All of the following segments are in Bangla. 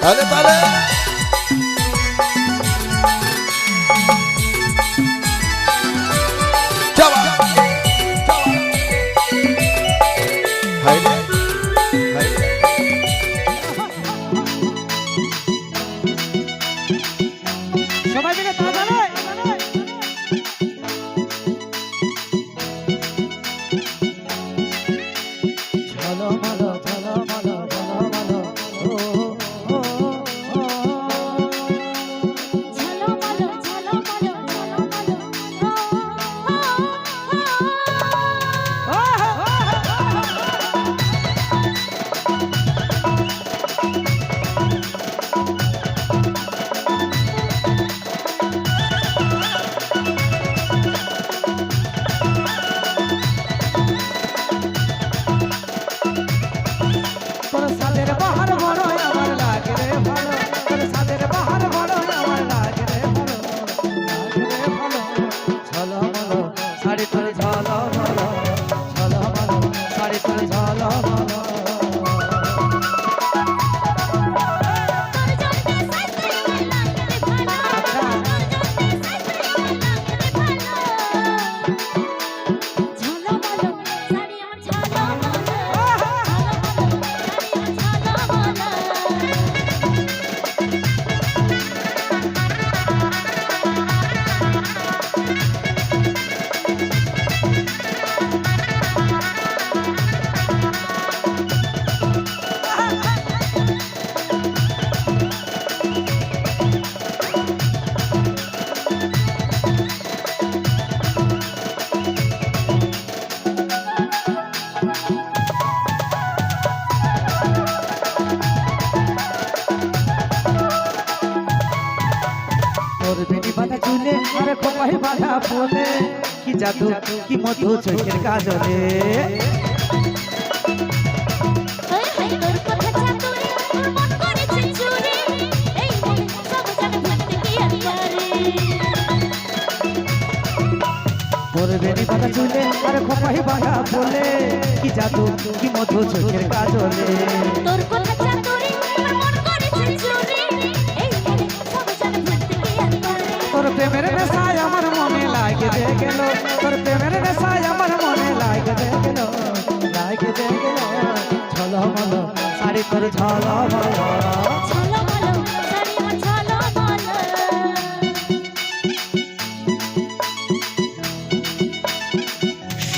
তাহলে তাহলে সবাই মিলে তাহলে বাধা বলে কি জাদু কি মধু চোখের কাজলে বেনি বাধা চুলে আর খোপাই বাধা বলে কি জাদু কি মধু চোখের কাজলে তোর কথা চাতুরি মন করেছে চুরি এই সব জান ভুলতে কি আর পারে তোর প্রেমের নেশায় আমার মনে লাগে গেল তোর প্রেমের নেশায় আমার মনে লাগে গেল ঝলমল শাড়ি তোর ঝলমল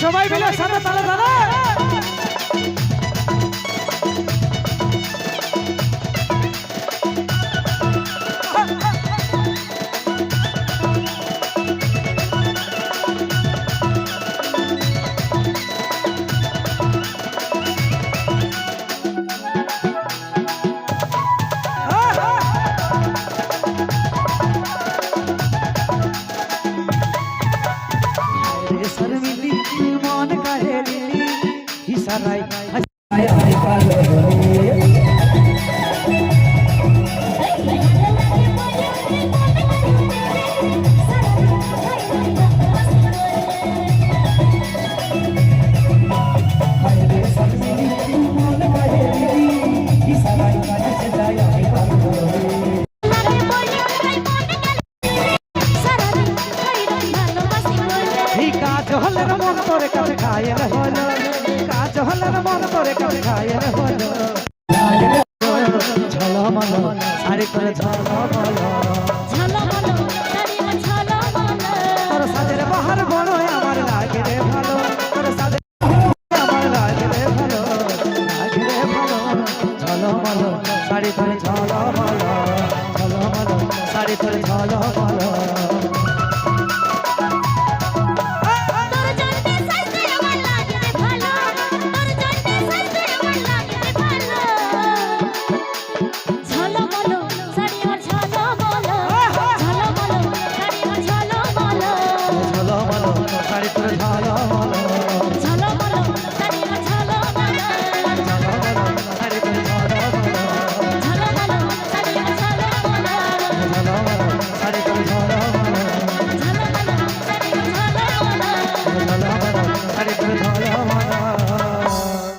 সবাই মিলে সাথে তালে তালে Sarai, ay palo. ঝলমল শাড়ি তোর ঝলমল তোর সাজের বাহার বড় আমার লাগে রে ভালো তোর সাজের আমার লাগে রে ভালো ঝলমল শাড়ি তোর ঝলমল শাড়ি তোর ঝলমল